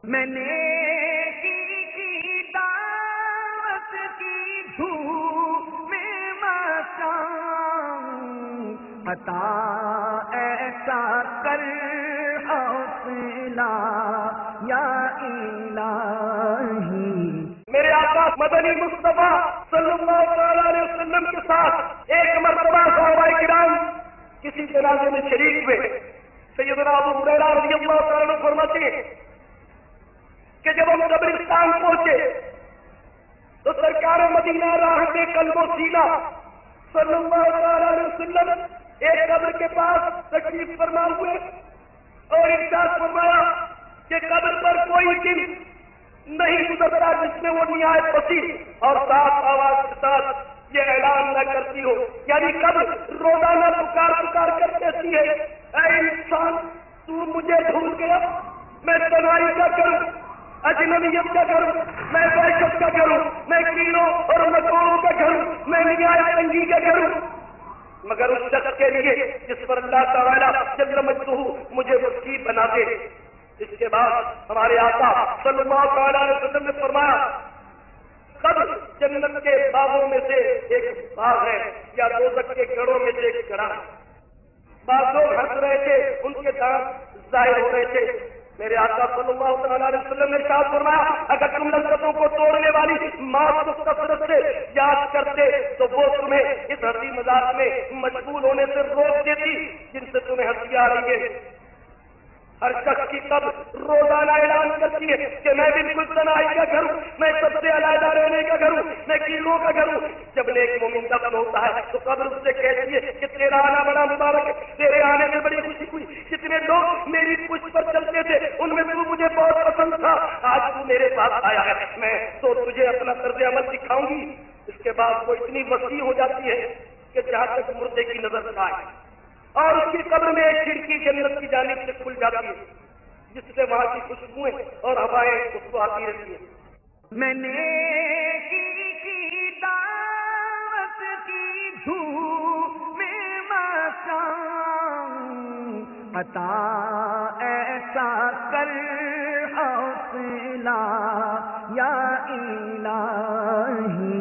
میں نے کی دعوت کی دھوم میں مچاؤں، عطا ایسا کر حوصلہ یا الہی۔ میرے آقا مدنی مصطفیٰ صلی اللہ علیہ وسلم کے ساتھ ایک مرتبہ صحابہ کرام کسی جنازے میں شریک ہوئے۔ سیدنا ابو ہریرہ رضی اللہ تعالیٰ عنہ فرماتے ہیں کہ جب ہم قبرستان پہنچے تو سرکار مدینہ راحت قلب و سینہ صلی اللہ علیہ وسلم ایک قبر کے پاس تشریف فرما ہوئے اور ارشاد فرمایا کہ قبر پر کوئی دن نہیں گزرتا جس میں وہ نہایت وسیع اور صاف آواز کے ساتھ یہ اعلان نہ کرتی ہو، یعنی قبر روزانہ پکار پکار کر کہتی ہے، اے انسان تو مجھے بھول گیا، میں تنہائی کا کروں، اجنبیت کا کروں، میں دہشت کا کروں، میں کیڑوں اور مکوڑوں کا کروں، میں نہایت تنگی کا کروں، مگر اس شخص کے لیے جس پر اللہ تعالیٰ جل مجدہ مجھے وسیع بنا دے۔ اس کے بعد ہمارے آقا صلی اللہ علیہ وسلم نے فرمایا قبر جنت کے باغوں میں سے ایک باغ ہے یا دوزخ کے گڑھوں میں سے ایک گڑھا ہے۔ بعض لوگ ہنس رہے تھے، ان کے دانت ظاہر ہو رہے تھے۔ میرے آقا صلی اللہ علیہ وسلم نے ارشاد فرمایا اگر تم لذتوں کو توڑنے والی موت کو کثرت سے یاد کرتے تو وہ تمہیں اس ہنسی مذاق میں مشغول ہونے سے روک دیتی جن سے تمہیں ہنسی آ رہی ہے۔ ہر شخص کی قبر روزانہ اعلان کرتی ہے کہ میں بالکل تنہائی کا گھر ہوں، میں سب سے علیحدہ رہنے کا گھر ہوں، میں کیڑوں کا گھر ہوں۔ جب نیک مومن دفن ہوتا ہے تو قبر اس سے کہتی ہے کہ تیرا آنا بڑا مبارک ہے، تیرے آنے میں بڑی خوشی ہوئی، جتنے لوگ میری پشت پر چلتے تھے ان میں تو مجھے بہت پسند تھا، آج تو میرے پاس آیا ہے، میں تو تجھے اپنا طرز عمل دکھاؤں گی۔ اس کے بعد وہ اتنی وسیع ہو جاتی ہے کہ جہاں تک مردے کی نظر آئے، اور اس کی قبر میں ایک کھڑکی جنت کی جانب سے کھل جاتی ہے جس سے وہاں کی خوشبوئیں اور ہوائیں اس کو آتی رہتی ہیں۔ میں نے کی دعوت کی دھوم میں مچاؤں، عطا ایسا کر حوصلہ یا الہی۔